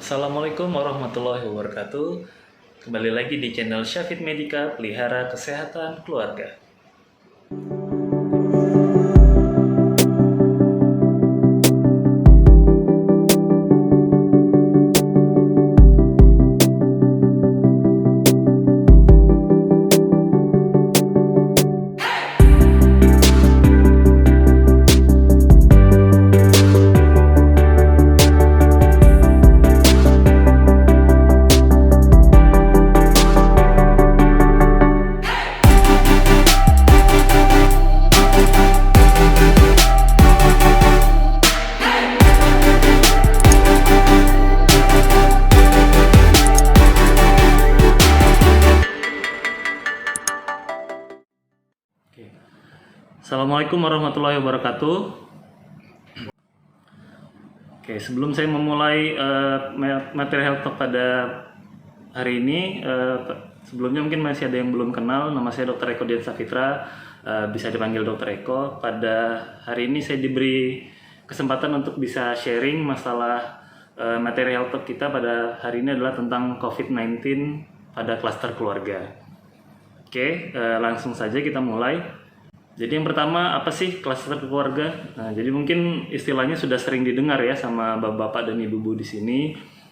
Assalamualaikum warahmatullahi wabarakatuh. Kembali lagi di channel Syafid Medika, pelihara kesehatan keluarga. Oke. Assalamualaikum warahmatullahi wabarakatuh. Oke, sebelum saya memulai materi health talk pada hari ini, sebelumnya mungkin masih ada yang belum kenal. Nama saya Dr. Eko Dian Safitra, bisa dipanggil Dr. Eko. Pada hari ini saya diberi kesempatan untuk bisa sharing masalah materi health talk kita pada hari ini adalah tentang COVID-19 pada klaster keluarga. Oke, langsung saja kita mulai. Jadi yang pertama, apa sih klaster keluarga? Nah, jadi mungkin istilahnya sudah sering didengar ya sama bapak-bapak dan ibu-ibu di sini.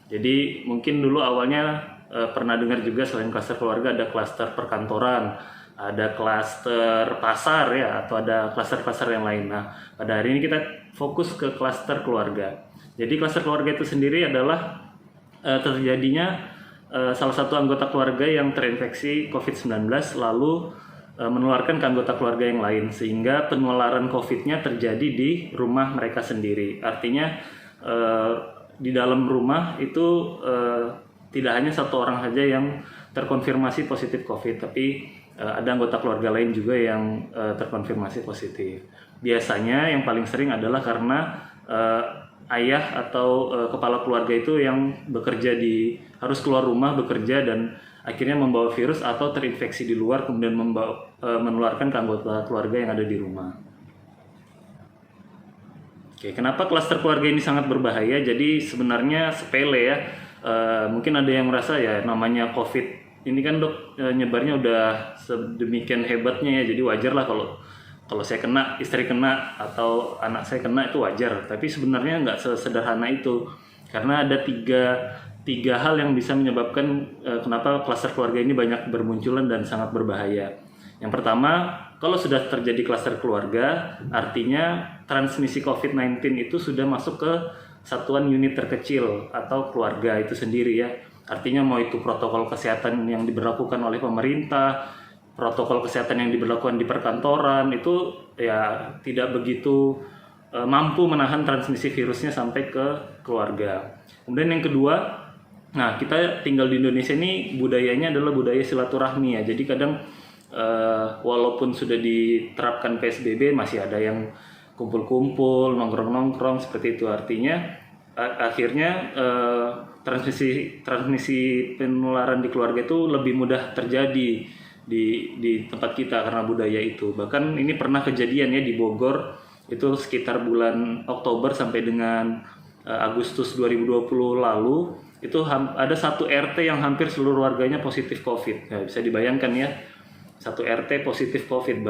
Jadi mungkin dulu awalnya pernah dengar juga selain klaster keluarga ada klaster perkantoran, ada klaster pasar ya, atau ada klaster-klaster yang lain. Nah, pada hari ini kita fokus ke klaster keluarga. Jadi klaster keluarga itu sendiri adalah terjadinya salah satu anggota keluarga yang terinfeksi COVID-19 lalu menularkan ke anggota keluarga yang lain, sehingga penularan COVID-nya terjadi di rumah mereka sendiri. Artinya di dalam rumah itu tidak hanya satu orang saja yang terkonfirmasi positif COVID, tapi ada anggota keluarga lain juga yang terkonfirmasi positif. Biasanya yang paling sering adalah karena ayah atau kepala keluarga itu yang harus keluar rumah bekerja dan akhirnya membawa virus atau terinfeksi di luar, kemudian menularkan ke anggota keluarga yang ada di rumah. Oke, kenapa klaster keluarga ini sangat berbahaya? Jadi sebenarnya sepele ya. Mungkin ada yang merasa ya namanya COVID ini kan dok nyebarnya udah sedemikian hebatnya ya, jadi wajar lah kalau saya kena, istri kena, atau anak saya kena itu wajar. Tapi sebenarnya nggak sesederhana itu, karena ada tiga hal yang bisa menyebabkan kenapa klaster keluarga ini banyak bermunculan dan sangat berbahaya. Yang pertama, kalau sudah terjadi klaster keluarga, artinya transmisi COVID-19 itu sudah masuk ke satuan unit terkecil atau keluarga itu sendiri ya. Artinya mau itu protokol kesehatan yang diberlakukan oleh pemerintah, protokol kesehatan yang diberlakukan di perkantoran, itu ya tidak begitu mampu menahan transmisi virusnya sampai ke keluarga. Kemudian yang kedua, nah kita tinggal di Indonesia ini budayanya adalah budaya silaturahmi ya. Jadi kadang walaupun sudah diterapkan PSBB masih ada yang kumpul-kumpul, nongkrong-nongkrong seperti itu. Artinya akhirnya transmisi penularan di keluarga itu lebih mudah terjadi di tempat kita karena budaya itu. Bahkan ini pernah kejadian ya di Bogor, itu sekitar bulan Oktober sampai dengan Agustus 2020 lalu, itu ada satu RT yang hampir seluruh warganya positif COVID. Nah, bisa dibayangkan ya, satu RT positif COVID,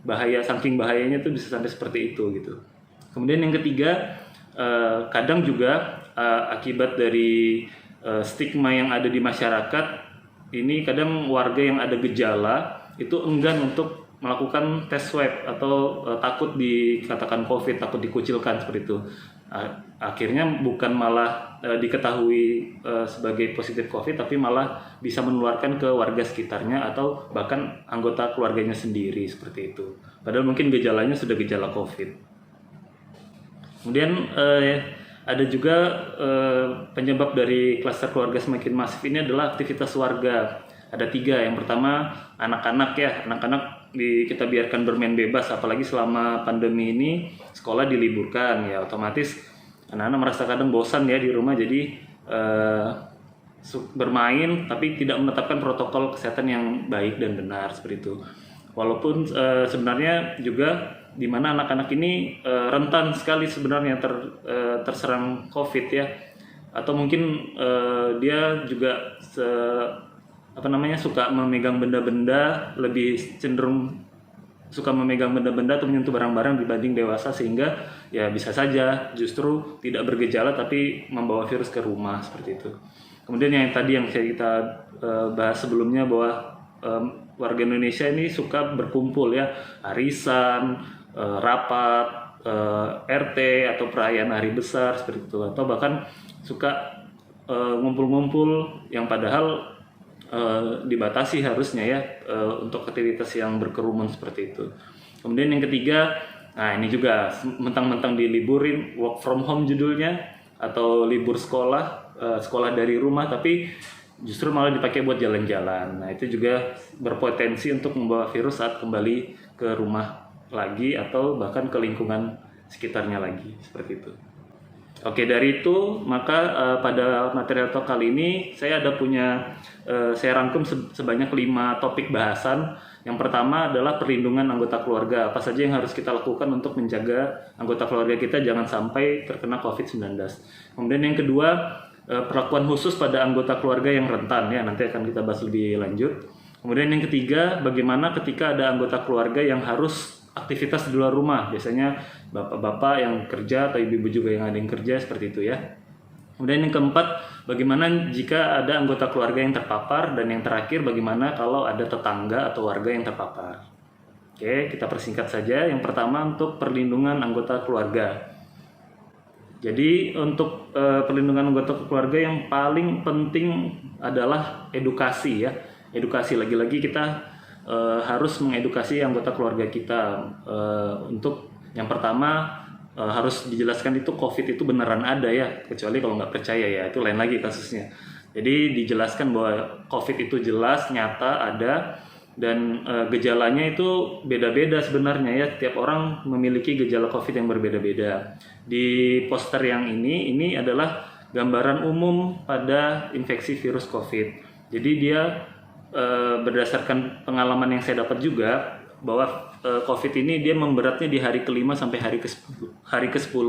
bahaya, saking bahayanya tuh bisa sampai seperti itu gitu. Kemudian yang ketiga, kadang juga akibat dari stigma yang ada di masyarakat, ini kadang warga yang ada gejala itu enggan untuk melakukan tes swab atau takut dikatakan COVID, takut dikucilkan seperti itu. Akhirnya bukan malah diketahui sebagai positif COVID, tapi malah bisa menularkan ke warga sekitarnya atau bahkan anggota keluarganya sendiri seperti itu. Padahal mungkin gejalanya sudah gejala COVID. Kemudian ada juga penyebab dari klaster keluarga semakin masif ini adalah aktivitas warga. Ada 3. Yang pertama anak-anak ya, anak-anak kita biarkan bermain bebas, apalagi selama pandemi ini sekolah diliburkan ya, otomatis anak-anak merasa kadang bosan ya di rumah, jadi bermain tapi tidak menetapkan protokol kesehatan yang baik dan benar seperti itu. Walaupun sebenarnya juga di mana anak-anak ini rentan sekali sebenarnya terserang COVID ya. atau mungkin dia juga suka memegang benda-benda, lebih cenderung suka memegang benda-benda atau menyentuh barang-barang dibanding dewasa, sehingga ya bisa saja justru tidak bergejala tapi membawa virus ke rumah seperti itu. Kemudian yang tadi yang kita bahas sebelumnya, bahwa warga Indonesia ini suka berkumpul ya, arisan, rapat, RT atau perayaan hari besar seperti itu, atau bahkan suka ngumpul-ngumpul yang padahal dibatasi harusnya ya untuk aktivitas yang berkerumun seperti itu. Kemudian yang ketiga, nah ini juga mentang-mentang diliburin, work from home judulnya, atau libur sekolah, sekolah dari rumah, tapi justru malah dipakai buat jalan-jalan. Nah itu juga berpotensi untuk membawa virus saat kembali ke rumah lagi atau bahkan ke lingkungan sekitarnya lagi, seperti itu. Oke, dari itu maka pada material talk kali ini saya rangkum sebanyak 5 topik bahasan. Yang pertama adalah perlindungan anggota keluarga. Apa saja yang harus kita lakukan untuk menjaga anggota keluarga kita jangan sampai terkena COVID-19. Kemudian yang kedua, perlakuan khusus pada anggota keluarga yang rentan ya, nanti akan kita bahas lebih lanjut. Kemudian yang ketiga, bagaimana ketika ada anggota keluarga yang harus aktivitas di luar rumah, biasanya bapak-bapak yang kerja atau ibu-ibu juga yang ada yang kerja seperti itu ya. Kemudian yang keempat, bagaimana jika ada anggota keluarga yang terpapar, dan yang terakhir bagaimana kalau ada tetangga atau warga yang terpapar. Oke, kita persingkat saja. Yang pertama untuk perlindungan anggota keluarga. Jadi untuk perlindungan anggota keluarga yang paling penting adalah edukasi ya. Edukasi, lagi-lagi kita harus mengedukasi anggota keluarga kita untuk yang pertama harus dijelaskan itu COVID itu beneran ada ya, kecuali kalau nggak percaya ya, itu lain lagi kasusnya. Jadi dijelaskan bahwa COVID itu jelas, nyata, ada, dan gejalanya itu beda-beda sebenarnya ya, tiap orang memiliki gejala COVID yang berbeda-beda. Di poster yang ini adalah gambaran umum pada infeksi virus COVID. Jadi dia berdasarkan pengalaman yang saya dapat juga bahwa COVID ini dia memberatnya di hari ke-5 sampai hari ke-10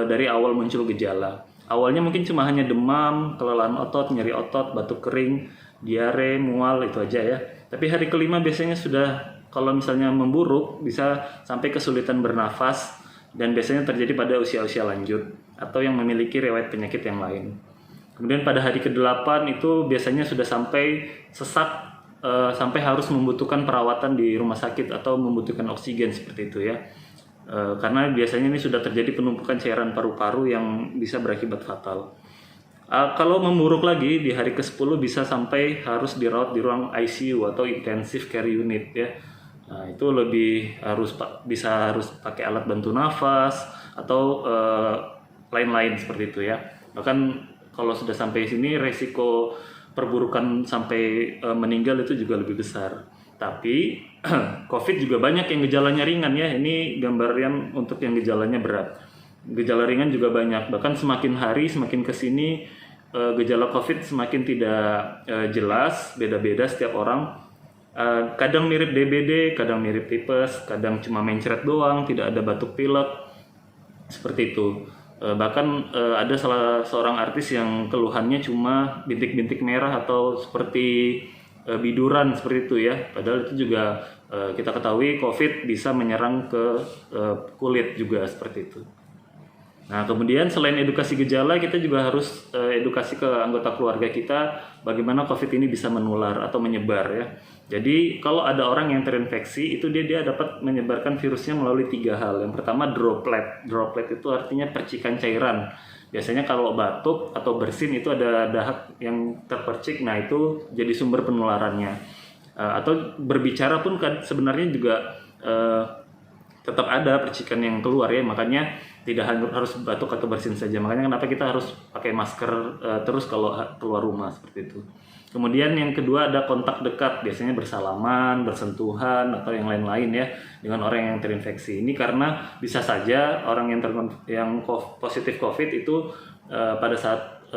dari awal muncul gejala. Awalnya mungkin cuma hanya demam, kelelahan otot, nyeri otot, batuk kering, diare, mual, itu aja ya. Tapi hari ke-5 biasanya sudah, kalau misalnya memburuk, bisa sampai kesulitan bernafas, dan biasanya terjadi pada usia-usia lanjut atau yang memiliki riwayat penyakit yang lain. Kemudian pada hari ke-8 itu biasanya sudah sampai sesak, sampai harus membutuhkan perawatan di rumah sakit atau membutuhkan oksigen seperti itu ya. Karena biasanya ini sudah terjadi penumpukan cairan paru-paru yang bisa berakibat fatal. Kalau memburuk lagi di hari ke-10 bisa sampai harus dirawat di ruang ICU atau intensive care unit ya. Nah, itu lebih harus pakai alat bantu nafas atau lain-lain seperti itu ya. Bahkan kalau sudah sampai sini resiko perburukan sampai meninggal itu juga lebih besar. Tapi COVID juga banyak yang gejalanya ringan ya. Ini gambar yang untuk yang gejalanya berat. Gejala ringan juga banyak. Bahkan semakin hari semakin kesini gejala COVID semakin tidak jelas, beda-beda setiap orang. Kadang mirip DBD, kadang mirip tipes, kadang cuma mencret doang, tidak ada batuk pilek, seperti itu. Bahkan ada salah seorang artis yang keluhannya cuma bintik-bintik merah atau seperti biduran seperti itu ya. Padahal itu juga kita ketahui COVID bisa menyerang ke kulit juga seperti itu. Nah, kemudian selain edukasi gejala, kita juga harus edukasi ke anggota keluarga kita bagaimana COVID ini bisa menular atau menyebar ya. Jadi kalau ada orang yang terinfeksi, itu dia dapat menyebarkan virusnya melalui 3 hal. Yang pertama droplet. Droplet itu artinya percikan cairan. Biasanya kalau batuk atau bersin itu ada dahak yang terpercik, nah itu jadi sumber penularannya. Atau berbicara pun kan sebenarnya juga tetap ada percikan yang keluar ya, makanya tidak harus batuk atau bersin saja. Makanya kenapa kita harus pakai masker terus kalau keluar rumah seperti itu. Kemudian yang kedua ada kontak dekat, biasanya bersalaman, bersentuhan atau yang lain-lain ya dengan orang yang terinfeksi. Ini karena bisa saja orang yang positif COVID itu pada saat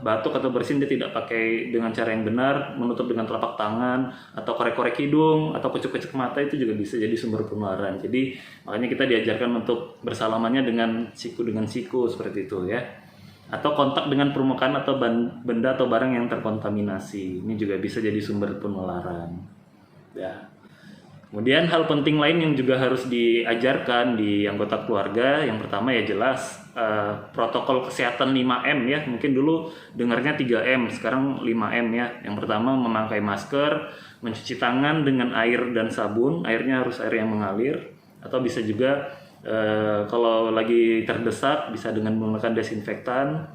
batuk atau bersin dia tidak pakai dengan cara yang benar, menutup dengan telapak tangan atau korek-korek hidung atau kucuk-kucuk mata, itu juga bisa jadi sumber penularan. Jadi makanya kita diajarkan untuk bersalamannya dengan siku seperti itu ya. atau kontak dengan permukaan atau benda atau barang yang terkontaminasi. Ini juga bisa jadi sumber penularan. Ya. Kemudian hal penting lain yang juga harus diajarkan di anggota keluarga, yang pertama ya jelas protokol kesehatan 5M ya. Mungkin dulu dengarnya 3M, sekarang 5M ya. Yang pertama memakai masker, mencuci tangan dengan air dan sabun, airnya harus air yang mengalir, atau bisa juga kalau lagi terdesak bisa dengan menggunakan desinfektan,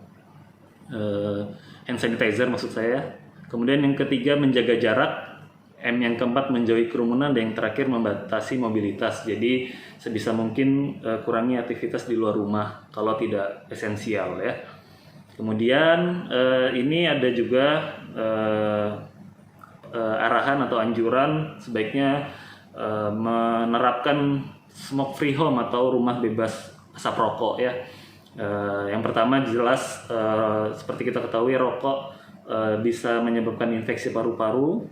hand sanitizer maksud saya. Kemudian yang ketiga menjaga jarak, M yang keempat menjauhi kerumunan, dan yang terakhir membatasi mobilitas. Jadi sebisa mungkin kurangi aktivitas di luar rumah kalau tidak esensial ya. Kemudian ini ada juga arahan atau anjuran sebaiknya menerapkan smoke free home atau rumah bebas asap rokok ya. Yang pertama jelas seperti kita ketahui rokok bisa menyebabkan infeksi paru-paru,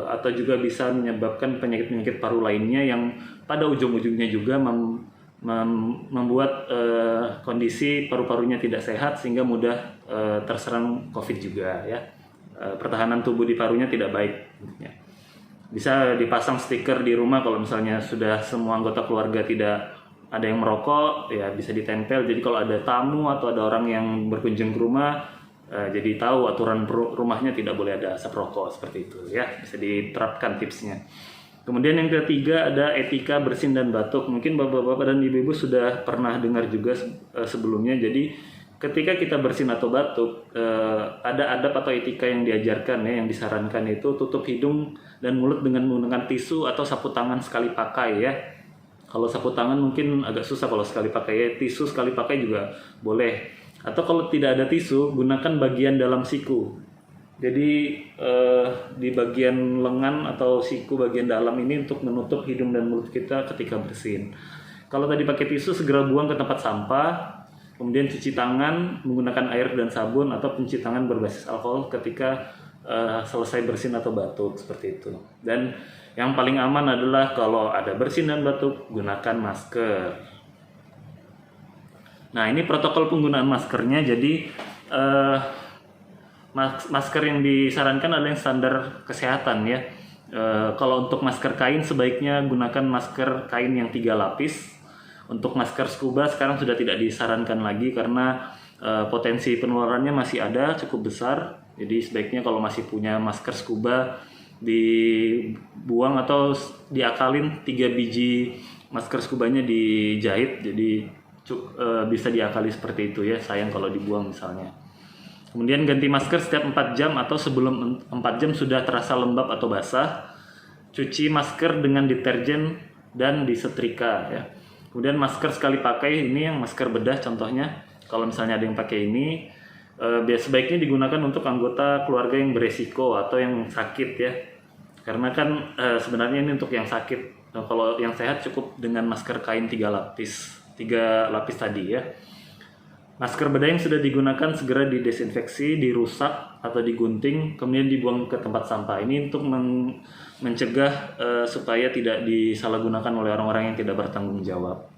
atau juga bisa menyebabkan penyakit-penyakit paru lainnya yang pada ujung-ujungnya juga membuat kondisi paru-parunya tidak sehat sehingga mudah terserang COVID juga ya. Pertahanan tubuh di parunya tidak baik. Bisa dipasang stiker di rumah kalau misalnya sudah semua anggota keluarga tidak ada yang merokok, ya bisa ditempel. Jadi kalau ada tamu atau ada orang yang berkunjung ke rumah, jadi tahu aturan rumahnya tidak boleh ada asap rokok seperti itu ya. Bisa diterapkan tipsnya. Kemudian yang ketiga ada etika bersin dan batuk. Mungkin bapak-bapak dan ibu-ibu sudah pernah dengar juga sebelumnya. Jadi ketika kita bersin atau batuk, ada adab atau etika yang diajarkan ya, yang disarankan itu tutup hidung dan mulut dengan menggunakan tisu atau sapu tangan sekali pakai ya. Kalau sapu tangan mungkin agak susah kalau sekali pakai ya, tisu sekali pakai juga boleh. Atau kalau tidak ada tisu, gunakan bagian dalam siku. Jadi di bagian lengan atau siku bagian dalam ini untuk menutup hidung dan mulut kita ketika bersin. Kalau tadi pakai tisu, segera buang ke tempat sampah. Kemudian cuci tangan menggunakan air dan sabun atau pencuci tangan berbasis alkohol ketika selesai bersin atau batuk seperti itu. Dan yang paling aman adalah kalau ada bersin dan batuk, gunakan masker. Nah, ini protokol penggunaan maskernya. Jadi masker yang disarankan adalah yang standar kesehatan ya. Kalau untuk masker kain sebaiknya gunakan masker kain yang 3 lapis. Untuk masker scuba sekarang sudah tidak disarankan lagi karena potensi penularannya masih ada cukup besar. Jadi sebaiknya kalau masih punya masker scuba dibuang atau diakalin 3 biji masker scubanya dijahit. Jadi bisa diakali seperti itu ya, sayang kalau dibuang misalnya. Kemudian ganti masker setiap 4 jam atau sebelum 4 jam sudah terasa lembab atau basah. Cuci masker dengan deterjen dan disetrika ya. Kemudian masker sekali pakai, ini yang masker bedah contohnya. Kalau misalnya ada yang pakai ini, sebaiknya digunakan untuk anggota keluarga yang beresiko atau yang sakit ya. Karena kan sebenarnya ini untuk yang sakit. Nah, kalau yang sehat cukup dengan masker kain 3 lapis tadi ya. Masker bedah yang sudah digunakan segera didesinfeksi, dirusak atau digunting, kemudian dibuang ke tempat sampah. Ini untuk mencegah supaya tidak disalahgunakan oleh orang-orang yang tidak bertanggung jawab.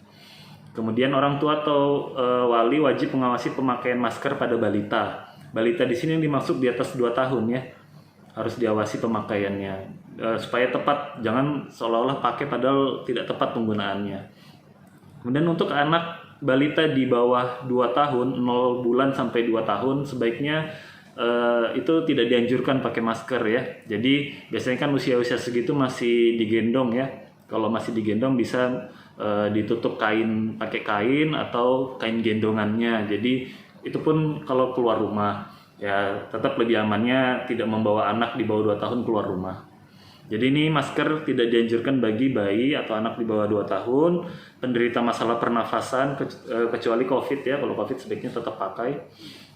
Kemudian orang tua atau wali wajib mengawasi pemakaian masker pada balita. Balita di sini yang dimaksud di atas 2 tahun ya. Harus diawasi pemakaiannya supaya tepat, jangan seolah-olah pakai padahal tidak tepat penggunaannya. Kemudian untuk anak balita di bawah 2 tahun, 0 bulan sampai 2 tahun, sebaiknya itu tidak dianjurkan pakai masker ya. Jadi biasanya kan usia-usia segitu masih digendong ya. Kalau masih digendong bisa ditutup pakai kain atau kain gendongannya. Jadi itu pun kalau keluar rumah ya tetap lebih amannya tidak membawa anak di bawah 2 tahun keluar rumah. Jadi ini masker tidak dianjurkan bagi bayi atau anak di bawah 2 tahun, penderita masalah pernafasan kecuali COVID ya. Kalau COVID sebaiknya tetap pakai.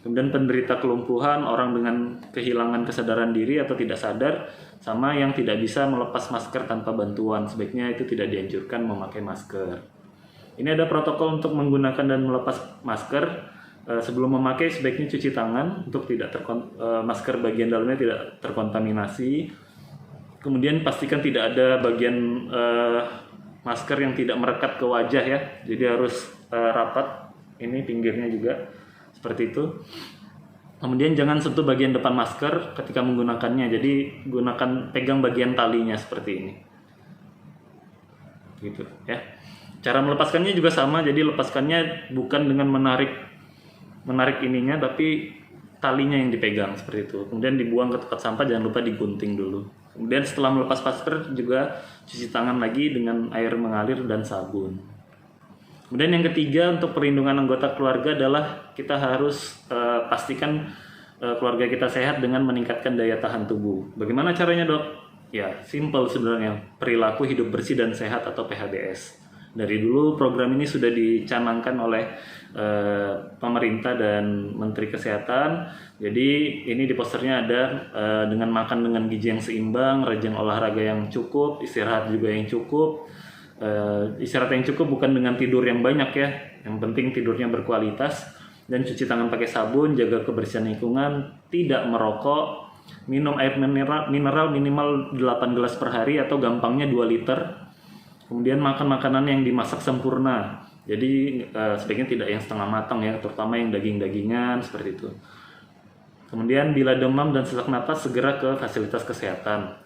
Kemudian penderita kelumpuhan, orang dengan kehilangan kesadaran diri atau tidak sadar, sama yang tidak bisa melepas masker tanpa bantuan, sebaiknya itu tidak dianjurkan memakai masker. Ini ada protokol untuk menggunakan dan melepas masker. Sebelum memakai sebaiknya cuci tangan untuk masker bagian dalamnya tidak terkontaminasi. Kemudian pastikan tidak ada bagian masker yang tidak merekat ke wajah ya. Jadi harus rapat, ini pinggirnya juga seperti itu. Kemudian jangan sentuh bagian depan masker ketika menggunakannya, jadi pegang bagian talinya seperti ini, gitu ya. Cara melepaskannya juga sama, jadi lepaskannya bukan dengan menarik ininya, tapi talinya yang dipegang seperti itu. Kemudian dibuang ke tempat sampah, jangan lupa digunting dulu. Kemudian setelah melepas masker juga cuci tangan lagi dengan air mengalir dan sabun. Kemudian yang ketiga, untuk perlindungan anggota keluarga adalah kita harus pastikan keluarga kita sehat dengan meningkatkan daya tahan tubuh. Bagaimana caranya, Dok? Ya, simple sebenarnya. Perilaku hidup bersih dan sehat atau PHBS. Dari dulu program ini sudah dicanangkan oleh pemerintah dan Menteri Kesehatan. Jadi ini di posternya ada dengan makan dengan gizi yang seimbang, rajin olahraga yang cukup, istirahat juga yang cukup. Istirahat yang cukup bukan dengan tidur yang banyak ya, yang penting tidurnya berkualitas, dan cuci tangan pakai sabun, jaga kebersihan lingkungan, tidak merokok, minum air mineral minimal 8 gelas per hari atau gampangnya 2 liter. Kemudian makan makanan yang dimasak sempurna, jadi sebaiknya tidak yang setengah matang ya, terutama yang daging-dagingan seperti itu. Kemudian bila demam dan sesak napas segera ke fasilitas kesehatan.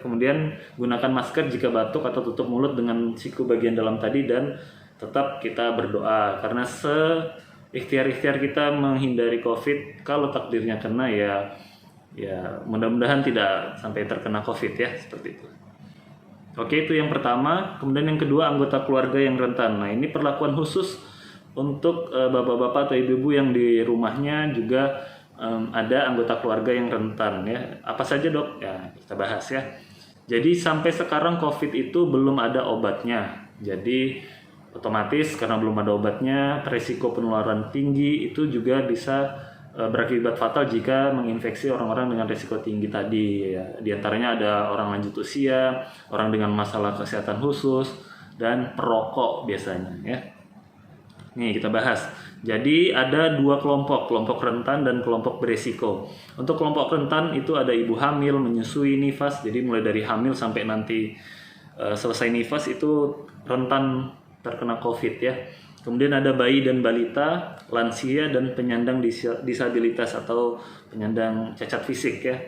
Kemudian gunakan masker jika batuk atau tutup mulut dengan siku bagian dalam tadi, dan tetap kita berdoa karena ikhtiar kita menghindari COVID. Kalau takdirnya kena ya mudah-mudahan tidak sampai terkena COVID ya, seperti itu. Oke, itu yang pertama. Kemudian yang kedua, anggota keluarga yang rentan. Nah, ini perlakuan khusus untuk bapak-bapak atau ibu-ibu yang di rumahnya juga ada anggota keluarga yang rentan ya. Apa saja, Dok? Ya, kita bahas ya. Jadi sampai sekarang COVID itu belum ada obatnya. Jadi otomatis karena belum ada obatnya, risiko penularan tinggi itu juga bisa berakibat fatal jika menginfeksi orang-orang dengan risiko tinggi tadi ya. Di antaranya ada orang lanjut usia, orang dengan masalah kesehatan khusus, dan perokok biasanya ya. Nih kita bahas. Jadi ada 2 kelompok rentan dan kelompok beresiko. Untuk kelompok rentan itu ada ibu hamil, menyusui, nifas. Jadi mulai dari hamil sampai nanti selesai nifas itu rentan terkena COVID ya. Kemudian ada bayi dan balita, lansia, dan penyandang disabilitas atau penyandang cacat fisik ya.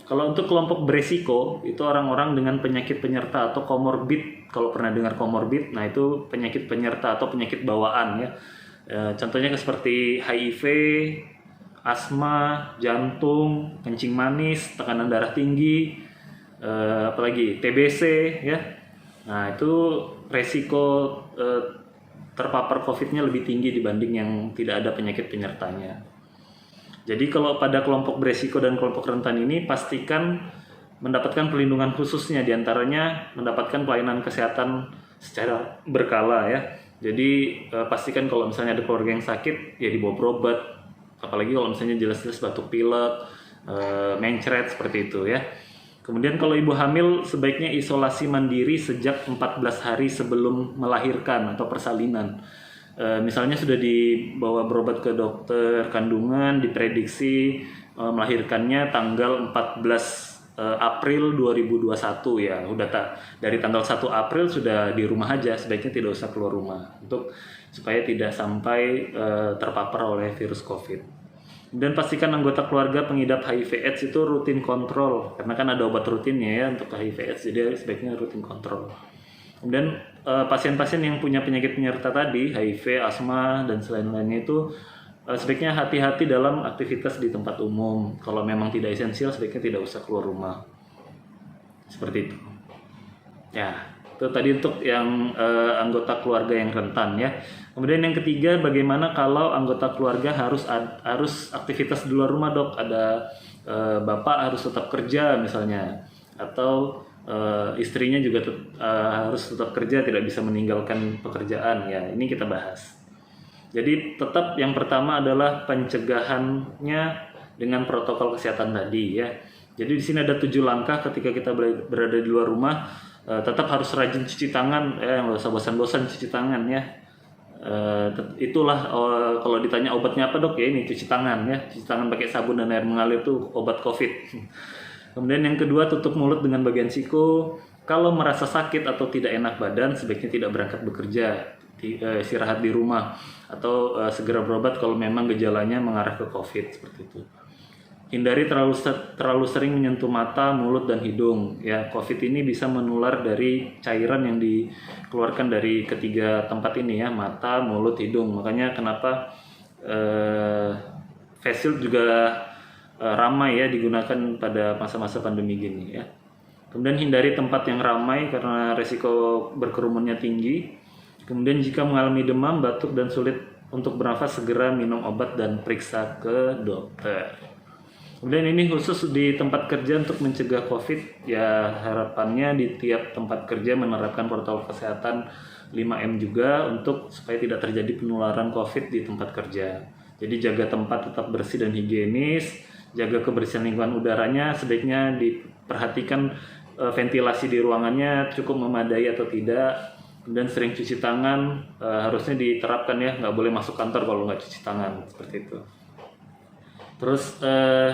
Kalau untuk kelompok beresiko itu orang-orang dengan penyakit penyerta atau komorbid. Kalau pernah dengar komorbid, nah itu penyakit penyerta atau penyakit bawaan ya. Contohnya seperti HIV, asma, jantung, kencing manis, tekanan darah tinggi, apalagi TBC ya. Nah itu resiko terpapar COVID-nya lebih tinggi dibanding yang tidak ada penyakit penyertanya. Jadi kalau pada kelompok beresiko dan kelompok rentan ini pastikan mendapatkan perlindungan khususnya, diantaranya mendapatkan pelayanan kesehatan secara berkala ya. Jadi pastikan kalau misalnya ada keluarga yang sakit ya dibawa berobat, apalagi kalau misalnya jelas-jelas batuk pilek, mencret seperti itu ya. Kemudian kalau ibu hamil sebaiknya isolasi mandiri sejak 14 hari sebelum melahirkan atau persalinan. Misalnya sudah dibawa berobat ke dokter kandungan, diprediksi melahirkannya tanggal 14 April 2021 ya. Dari tanggal 1 April sudah di rumah aja, sebaiknya tidak usah keluar rumah supaya tidak sampai terpapar oleh virus COVID. Dan pastikan anggota keluarga pengidap HIV/AIDS itu rutin kontrol, karena kan ada obat rutinnya ya untuk HIV/AIDS, jadi sebaiknya rutin kontrol. Kemudian pasien-pasien yang punya penyakit penyerta tadi, HIV, asma, dan selain-lainnya itu sebaiknya hati-hati dalam aktivitas di tempat umum. Kalau memang tidak esensial, sebaiknya tidak usah keluar rumah. Seperti itu. Ya, itu tadi untuk yang anggota keluarga yang rentan ya. Kemudian yang ketiga, bagaimana kalau anggota keluarga harus aktivitas di luar rumah, Dok? Ada bapak harus tetap kerja misalnya, atau istrinya juga harus tetap kerja, tidak bisa meninggalkan pekerjaan ya. Ini kita bahas. Jadi tetap yang pertama adalah pencegahannya dengan protokol kesehatan tadi ya. Jadi di sini ada 7 langkah ketika kita berada di luar rumah. Tetap harus rajin cuci tangan, nggak usah bosan-bosan cuci tangan ya. Itulah kalau ditanya obatnya apa, Dok, ya ini cuci tangan ya. Cuci tangan pakai sabun dan air mengalir itu obat COVID. Kemudian yang kedua, tutup mulut dengan bagian siku. Kalau merasa sakit atau tidak enak badan, sebaiknya tidak berangkat bekerja. istirahat di rumah atau segera berobat kalau memang gejalanya mengarah ke COVID seperti itu. Hindari terlalu sering menyentuh mata, mulut, dan hidung. Ya, COVID ini bisa menular dari cairan yang dikeluarkan dari ketiga tempat ini ya, mata, mulut, hidung. Makanya kenapa face shield juga ramai ya digunakan pada masa-masa pandemi gini ya. Kemudian hindari tempat yang ramai karena resiko berkerumunnya tinggi. Kemudian jika mengalami demam, batuk, dan sulit untuk bernafas, segera minum obat dan periksa ke dokter. Kemudian ini khusus di tempat kerja untuk mencegah COVID, ya harapannya di tiap tempat kerja menerapkan protokol kesehatan 5M juga untuk supaya tidak terjadi penularan COVID di tempat kerja. Jadi jaga tempat tetap bersih dan higienis, jaga kebersihan lingkungan udaranya, sebaiknya diperhatikan ventilasi di ruangannya cukup memadai atau tidak. Kemudian sering cuci tangan, harusnya diterapkan ya, nggak boleh masuk kantor kalau nggak cuci tangan, seperti itu. Terus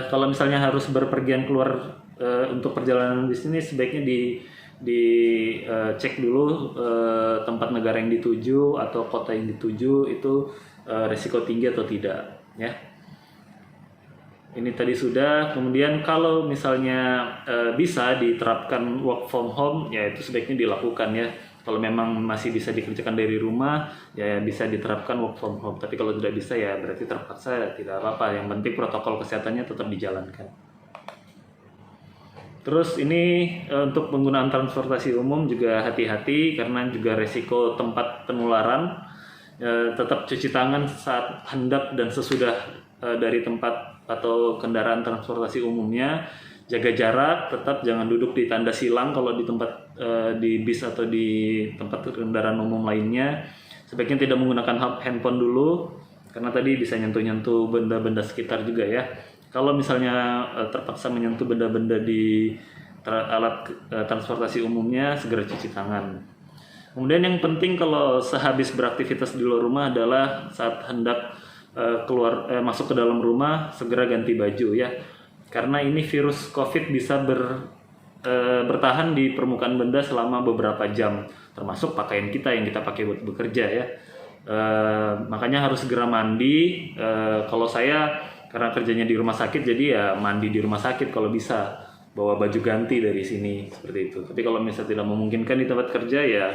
kalau misalnya harus berpergian keluar untuk perjalanan bisnis, sebaiknya dicek dulu tempat negara yang dituju atau kota yang dituju itu risiko tinggi atau tidak ya. Ini tadi sudah. Kemudian kalau misalnya bisa diterapkan work from home, ya itu sebaiknya dilakukan ya. Kalau memang masih bisa dikerjakan dari rumah, ya bisa diterapkan work from home. Tapi kalau tidak bisa, ya berarti terpaksa, tidak apa-apa. Yang penting protokol kesehatannya tetap dijalankan. Terus ini untuk penggunaan transportasi umum juga hati-hati karena juga resiko tempat penularan. Tetap cuci tangan saat hendak dan sesudah dari tempat atau kendaraan transportasi umumnya. Jaga jarak, tetap jangan duduk di tanda silang kalau di tempat di bis atau di tempat kendaraan umum lainnya. Sebaiknya tidak menggunakan handphone dulu karena tadi bisa nyentuh-nyentuh benda-benda sekitar juga ya. Kalau misalnya terpaksa menyentuh benda-benda di alat transportasi umumnya, segera cuci tangan. Kemudian yang penting kalau sehabis beraktivitas di luar rumah adalah saat hendak masuk ke dalam rumah, segera ganti baju ya. Karena ini virus COVID bisa bertahan di permukaan benda selama beberapa jam, termasuk pakaian kita yang kita pakai buat bekerja ya. Makanya harus segera mandi. Kalau saya karena kerjanya di rumah sakit, jadi ya mandi di rumah sakit kalau bisa, bawa baju ganti dari sini seperti itu. Tapi kalau misalnya tidak memungkinkan di tempat kerja, ya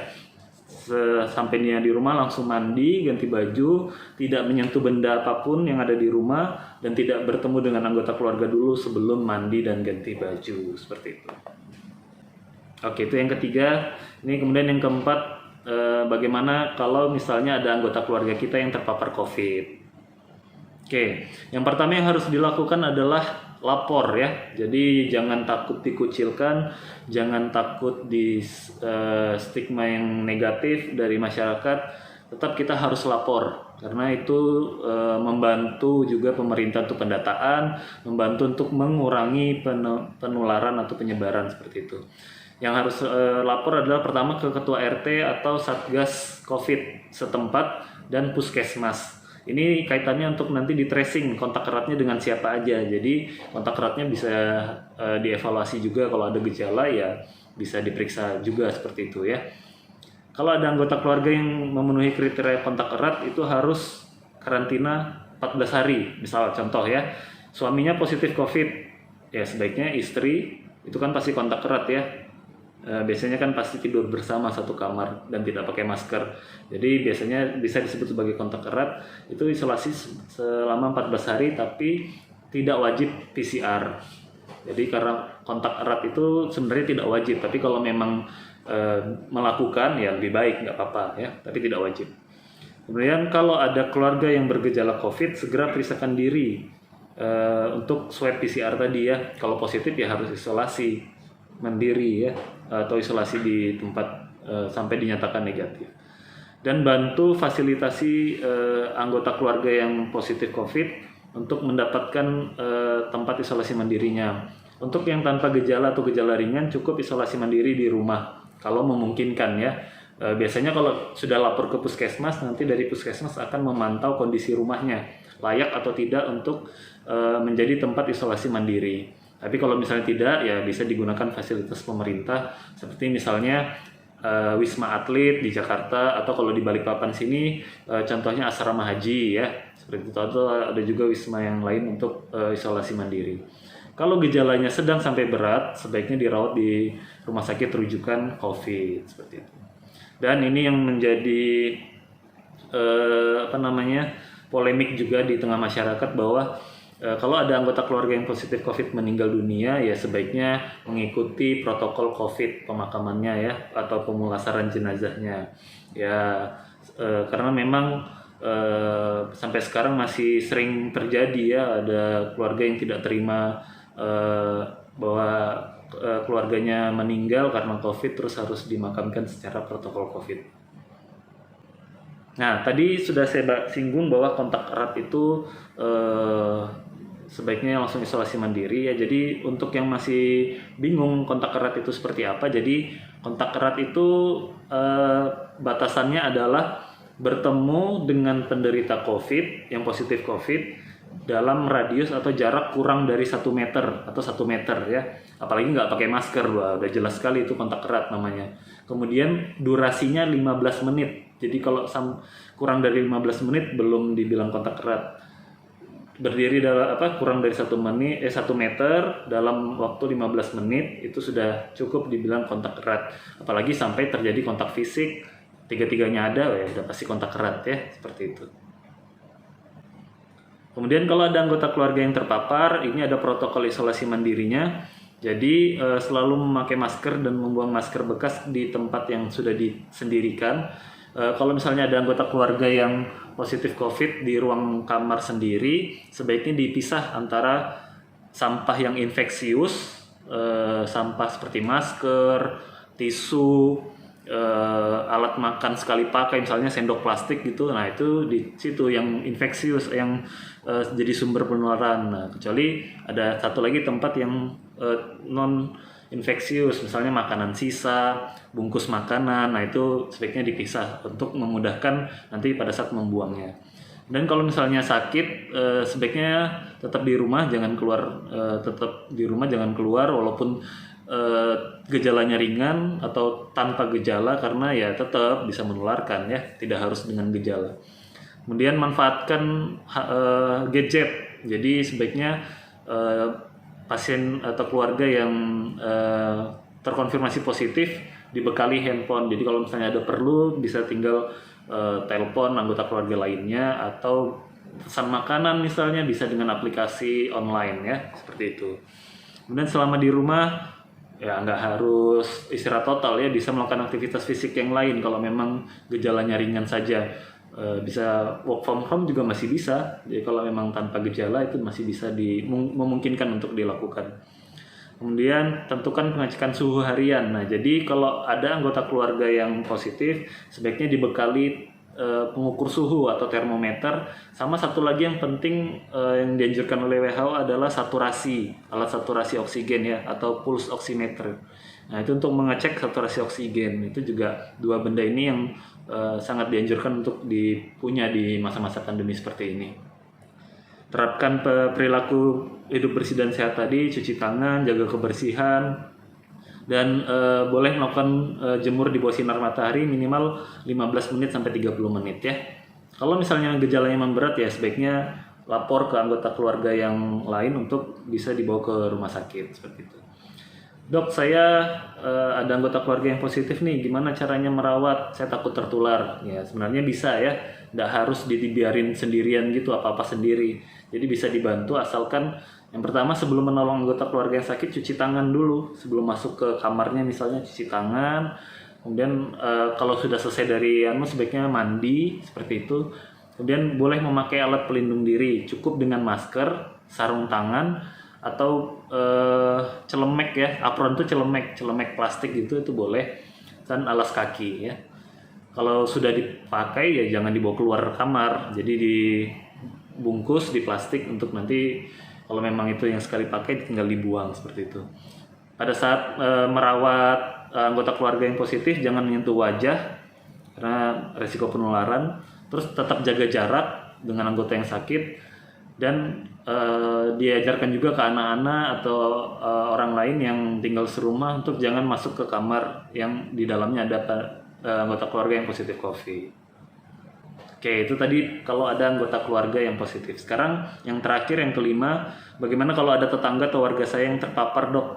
sampainya di rumah langsung mandi, ganti baju, tidak menyentuh benda apapun yang ada di rumah, dan tidak bertemu dengan anggota keluarga dulu sebelum mandi dan ganti baju, seperti itu. Oke, itu yang ketiga. Ini kemudian yang keempat, bagaimana kalau misalnya ada anggota keluarga kita yang terpapar COVID. Oke, yang pertama yang harus dilakukan adalah lapor ya. Jadi jangan takut dikucilkan, jangan takut di stigma yang negatif dari masyarakat. Tetap kita harus lapor karena itu membantu juga pemerintah untuk pendataan, membantu untuk mengurangi penularan atau penyebaran seperti itu. Yang harus lapor adalah pertama ke ketua RT atau Satgas COVID setempat dan puskesmas. Ini kaitannya untuk nanti di tracing kontak eratnya dengan siapa aja. Jadi kontak eratnya bisa dievaluasi juga, kalau ada gejala ya bisa diperiksa juga seperti itu ya. Kalau ada anggota keluarga yang memenuhi kriteria kontak erat itu harus karantina 14 hari. Misal contoh ya, suaminya positif COVID, ya sebaiknya istri itu kan pasti kontak erat ya. Biasanya kan pasti tidur bersama satu kamar dan tidak pakai masker. Jadi biasanya bisa disebut sebagai kontak erat. Itu isolasi selama 14 hari tapi tidak wajib PCR. Jadi karena kontak erat itu sebenarnya tidak wajib, tapi kalau memang melakukan ya lebih baik, nggak apa-apa ya, tapi tidak wajib. Kemudian kalau ada keluarga yang bergejala COVID, segera periksakan diri untuk swab PCR tadi ya. Kalau positif ya harus isolasi mandiri ya, atau isolasi di tempat sampai dinyatakan negatif. Dan bantu fasilitasi anggota keluarga yang positif COVID untuk mendapatkan tempat isolasi mandirinya. Untuk yang tanpa gejala atau gejala ringan cukup isolasi mandiri di rumah kalau memungkinkan ya. Biasanya kalau sudah lapor ke puskesmas, nanti dari puskesmas akan memantau kondisi rumahnya layak atau tidak untuk menjadi tempat isolasi mandiri. Tapi kalau misalnya tidak, ya bisa digunakan fasilitas pemerintah seperti misalnya Wisma Atlet di Jakarta, atau kalau di Balikpapan sini contohnya asrama haji ya, seperti itu. Atau ada juga wisma yang lain untuk isolasi mandiri. Kalau gejalanya sedang sampai berat, sebaiknya dirawat di rumah sakit rujukan COVID seperti itu. Dan ini yang menjadi polemik juga di tengah masyarakat, bahwa kalau ada anggota keluarga yang positif COVID meninggal dunia, ya sebaiknya mengikuti protokol COVID pemakamannya ya, atau pemulasaran jenazahnya ya, karena memang sampai sekarang masih sering terjadi ya, ada keluarga yang tidak terima bahwa keluarganya meninggal karena COVID terus harus dimakamkan secara protokol COVID. Nah, tadi sudah saya singgung bahwa kontak erat itu sebaiknya langsung isolasi mandiri ya. Jadi untuk yang masih bingung kontak erat itu seperti apa, jadi kontak erat itu batasannya adalah bertemu dengan penderita COVID yang positif COVID dalam radius atau jarak kurang dari 1 meter atau 1 meter ya. Apalagi nggak pakai masker, udah jelas sekali itu kontak erat namanya. Kemudian durasinya 15 menit. Jadi kalau kurang dari 15 menit belum dibilang kontak erat. Berdiri kurang dari 1 meter dalam waktu 15 menit itu sudah cukup dibilang kontak erat. Apalagi sampai terjadi kontak fisik, tiga-tiganya ada, ya udah pasti kontak erat ya, seperti itu. Kemudian kalau ada anggota keluarga yang terpapar, ini ada protokol isolasi mandirinya. Jadi selalu memakai masker dan membuang masker bekas di tempat yang sudah disendirikan. Kalau misalnya ada anggota keluarga yang positif COVID di ruang kamar sendiri, sebaiknya dipisah antara sampah yang infeksius, sampah seperti masker, tisu, alat makan sekali pakai, misalnya sendok plastik gitu. Nah itu di situ yang infeksius, yang jadi sumber penularan. Nah, kecuali ada satu lagi tempat yang non infeksius, misalnya makanan sisa, bungkus makanan. Nah itu sebaiknya dipisah untuk memudahkan nanti pada saat membuangnya. Dan kalau misalnya sakit, sebaiknya tetap di rumah, jangan keluar. Tetap di rumah, jangan keluar walaupun gejalanya ringan atau tanpa gejala, karena ya tetap bisa menularkan ya, tidak harus dengan gejala. Kemudian manfaatkan gadget. Jadi sebaiknya pasien atau keluarga yang terkonfirmasi positif dibekali handphone. Jadi kalau misalnya ada perlu, bisa tinggal telepon anggota keluarga lainnya, atau pesan makanan misalnya bisa dengan aplikasi online ya, seperti itu. Kemudian selama di rumah ya nggak harus istirahat total ya, bisa melakukan aktivitas fisik yang lain kalau memang gejalanya ringan saja. Bisa work from home juga masih bisa. Jadi kalau memang tanpa gejala itu masih bisa memungkinkan untuk dilakukan. Kemudian tentukan pengecekan suhu harian. Nah, jadi kalau ada anggota keluarga yang positif, sebaiknya dibekali pengukur suhu atau termometer. Sama satu lagi yang penting yang dianjurkan oleh WHO adalah saturasi, alat saturasi oksigen ya, atau pulse oximeter. Nah, itu untuk mengecek saturasi oksigen. Itu juga dua benda ini yang sangat dianjurkan untuk dipunya di masa-masa pandemi seperti ini. Terapkan perilaku hidup bersih dan sehat tadi, cuci tangan, jaga kebersihan, dan boleh melakukan jemur di bawah sinar matahari minimal 15 menit sampai 30 menit ya. Kalau misalnya gejalanya memang berat ya, sebaiknya lapor ke anggota keluarga yang lain untuk bisa dibawa ke rumah sakit seperti itu. Dok, saya ada anggota keluarga yang positif nih, gimana caranya merawat? Saya takut tertular. Ya, sebenarnya bisa ya, nggak harus dibiarin sendirian gitu, apa-apa sendiri. Jadi bisa dibantu, asalkan yang pertama sebelum menolong anggota keluarga yang sakit, cuci tangan dulu. Sebelum masuk ke kamarnya misalnya, cuci tangan. Kemudian kalau sudah selesai dari sebaiknya mandi, seperti itu. Kemudian boleh memakai alat pelindung diri, cukup dengan masker, sarung tangan, atau celemek ya, apron itu celemek plastik gitu, itu boleh, dan alas kaki ya. Kalau sudah dipakai ya jangan dibawa keluar kamar, jadi dibungkus di plastik untuk nanti kalau memang itu yang sekali pakai tinggal dibuang seperti itu. Pada saat merawat anggota keluarga yang positif, jangan menyentuh wajah karena resiko penularan. Terus tetap jaga jarak dengan anggota yang sakit. dan diajarkan juga ke anak-anak atau orang lain yang tinggal serumah untuk jangan masuk ke kamar yang di dalamnya ada anggota keluarga yang positif COVID. Oke, itu tadi kalau ada anggota keluarga yang positif. Sekarang yang terakhir, yang kelima, bagaimana kalau ada tetangga atau warga saya yang terpapar, Dok?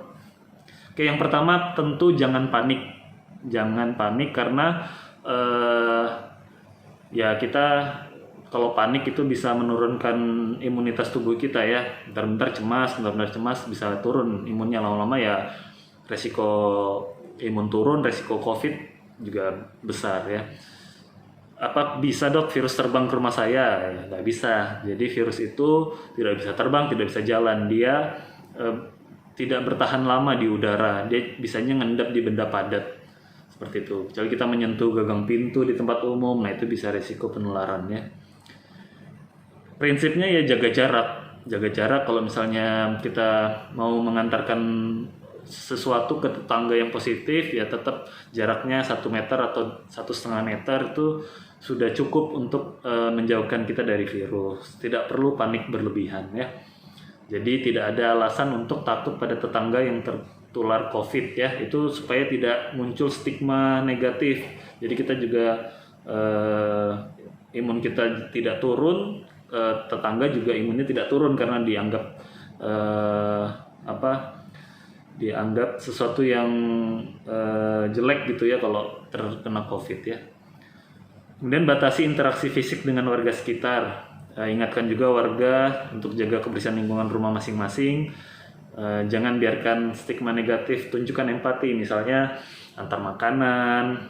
Oke, yang pertama tentu jangan panik. Jangan panik karena ya kita kalau panik itu bisa menurunkan imunitas tubuh kita ya. Bentar-bentar cemas bisa turun imunnya, lama-lama ya resiko imun turun, resiko COVID juga besar ya. Apa bisa, Dok, virus terbang ke rumah saya? Ya, nggak bisa. Jadi virus itu tidak bisa terbang, tidak bisa jalan. Dia tidak bertahan lama di udara. Dia bisanya ngendap di benda padat seperti itu. Kecuali kita menyentuh gagang pintu di tempat umum, nah itu bisa resiko penularannya. Prinsipnya ya jaga jarak. Jaga jarak kalau misalnya kita mau mengantarkan sesuatu ke tetangga yang positif, ya tetap jaraknya 1 meter atau 1,5 meter itu sudah cukup untuk menjauhkan kita dari virus. Tidak perlu panik berlebihan ya. Jadi tidak ada alasan untuk takut pada tetangga yang tertular COVID ya. Itu supaya tidak muncul stigma negatif. Jadi kita juga imun kita tidak turun, tetangga juga imunnya tidak turun karena dianggap dianggap sesuatu yang jelek gitu ya kalau terkena COVID ya. Kemudian batasi interaksi fisik dengan warga sekitar. Ingatkan juga warga untuk jaga kebersihan lingkungan rumah masing-masing. Jangan biarkan stigma negatif, tunjukkan empati, misalnya antar makanan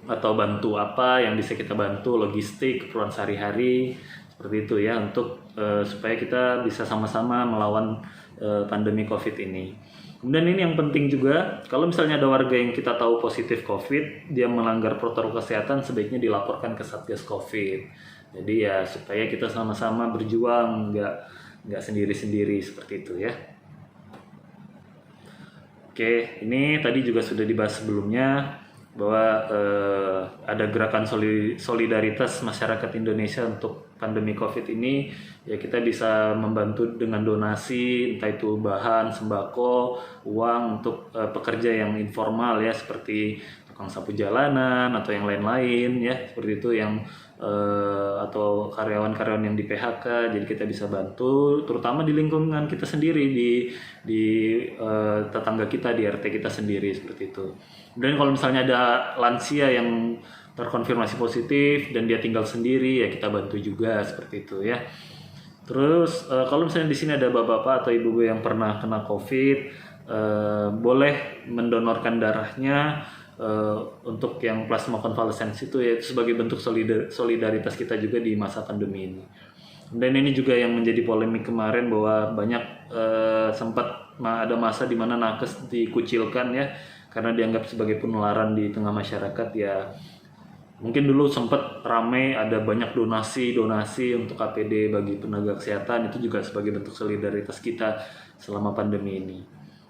atau bantu apa yang bisa kita bantu, logistik, keperluan sehari-hari seperti itu ya, untuk supaya kita bisa sama-sama melawan pandemi COVID ini. Kemudian ini yang penting juga, kalau misalnya ada warga yang kita tahu positif COVID, dia melanggar protokol kesehatan, sebaiknya dilaporkan ke Satgas COVID. Jadi ya supaya kita sama-sama berjuang, nggak sendiri-sendiri seperti itu ya. Oke, ini tadi juga sudah dibahas sebelumnya bahwa ada gerakan solidaritas masyarakat Indonesia untuk pandemi COVID ini. Ya kita bisa membantu dengan donasi, entah itu bahan, sembako, uang untuk pekerja yang informal ya, seperti tukang sapu jalanan atau yang lain-lain ya, seperti itu, yang atau karyawan-karyawan yang di PHK. Jadi kita bisa bantu, terutama di lingkungan kita sendiri, di tetangga kita, di RT kita sendiri seperti itu. Dan kalau misalnya ada lansia yang terkonfirmasi positif dan dia tinggal sendiri, ya kita bantu juga seperti itu ya. Terus kalau misalnya di sini ada bapak-bapak atau ibu-ibu yang pernah kena COVID, boleh mendonorkan darahnya untuk yang plasma konvalesens itu ya, sebagai bentuk solidaritas kita juga di masa pandemi ini. Dan ini juga yang menjadi polemik kemarin, bahwa banyak sempat ada masa di mana nakes dikucilkan ya, karena dianggap sebagai penularan di tengah masyarakat ya. Mungkin dulu sempat ramai, ada banyak donasi untuk APD bagi tenaga kesehatan, itu juga sebagai bentuk solidaritas kita selama pandemi ini.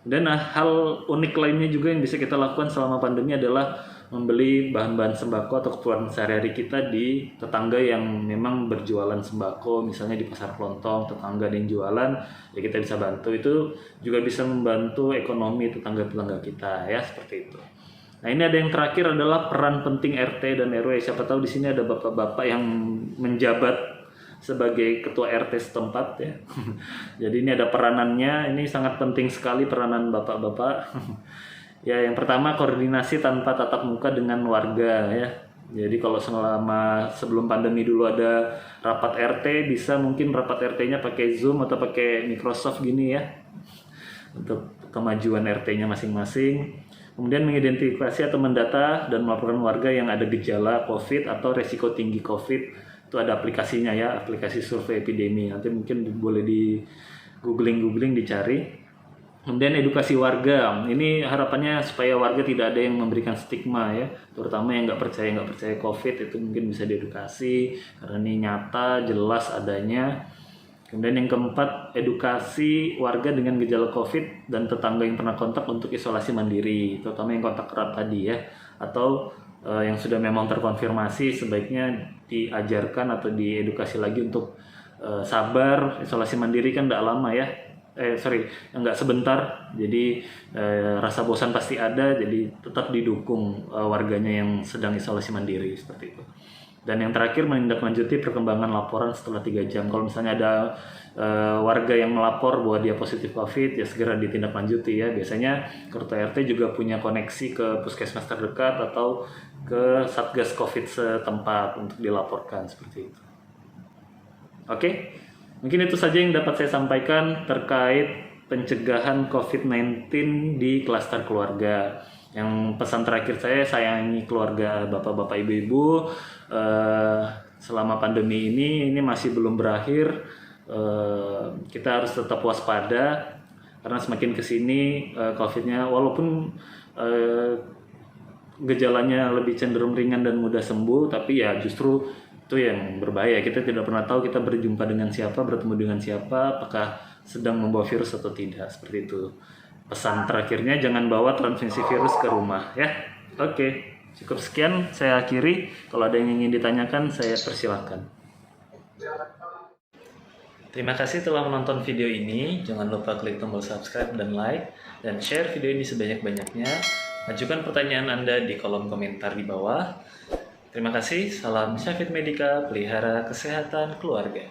Dan hal unik lainnya juga yang bisa kita lakukan selama pandemi adalah membeli bahan-bahan sembako atau keperluan sehari-hari kita di tetangga yang memang berjualan sembako, misalnya di pasar kelontong, tetangga ada yang jualan, ya kita bisa bantu. Itu juga bisa membantu ekonomi tetangga-tetangga kita ya, seperti itu. Nah, ini ada yang terakhir adalah peran penting RT dan RW. Siapa tahu di sini ada bapak-bapak yang menjabat sebagai ketua RT setempat ya. Jadi ini ada peranannya, ini sangat penting sekali peranan bapak-bapak. Ya, yang pertama, koordinasi tanpa tatap muka dengan warga ya. Jadi kalau sebelum pandemi dulu ada rapat RT, bisa mungkin rapat RT-nya pakai Zoom atau pakai Microsoft gini ya, untuk kemajuan RT-nya masing-masing. Kemudian mengidentifikasi atau mendata dan melaporkan warga yang ada gejala COVID atau resiko tinggi COVID. Itu ada aplikasinya ya, aplikasi survei epidemi. Nanti mungkin boleh di googling dicari. Kemudian edukasi warga. Ini harapannya supaya warga tidak ada yang memberikan stigma ya, terutama yang nggak percaya COVID, itu mungkin bisa diedukasi karena ini nyata, jelas adanya. Kemudian yang keempat, edukasi warga dengan gejala COVID dan tetangga yang pernah kontak untuk isolasi mandiri, terutama yang kontak erat tadi ya, atau yang sudah memang terkonfirmasi, sebaiknya diajarkan atau diedukasi lagi untuk sabar. Isolasi mandiri kan nggak lama ya, nggak sebentar. Jadi rasa bosan pasti ada, jadi tetap didukung warganya yang sedang isolasi mandiri seperti itu. Dan yang terakhir, menindaklanjuti perkembangan laporan setelah 3 jam. Kalau misalnya ada warga yang melapor bahwa dia positif COVID, ya segera ditindaklanjuti ya. Biasanya Ketua RT juga punya koneksi ke puskesmas terdekat atau ke Satgas COVID setempat untuk dilaporkan seperti itu. Oke, mungkin itu saja yang dapat saya sampaikan terkait pencegahan COVID-19 di klaster keluarga. Yang pesan terakhir saya, sayangi keluarga bapak-bapak, ibu-ibu. Selama pandemi ini masih belum berakhir, kita harus tetap waspada karena semakin kesini COVID-nya walaupun gejalanya lebih cenderung ringan dan mudah sembuh, tapi ya justru itu yang berbahaya. Kita tidak pernah tahu kita berjumpa dengan siapa, bertemu dengan siapa, apakah sedang membawa virus atau tidak, seperti itu. Pesan terakhirnya, jangan bawa transmisi virus ke rumah ya. Oke, cukup sekian saya akhiri. Kalau ada yang ingin ditanyakan, saya persilahkan. Terima kasih telah menonton video ini. Jangan lupa klik tombol subscribe dan like, dan share video ini sebanyak-banyaknya. Ajukan pertanyaan Anda di kolom komentar di bawah. Terima kasih. Salam Syafid Medika, pelihara kesehatan keluarga.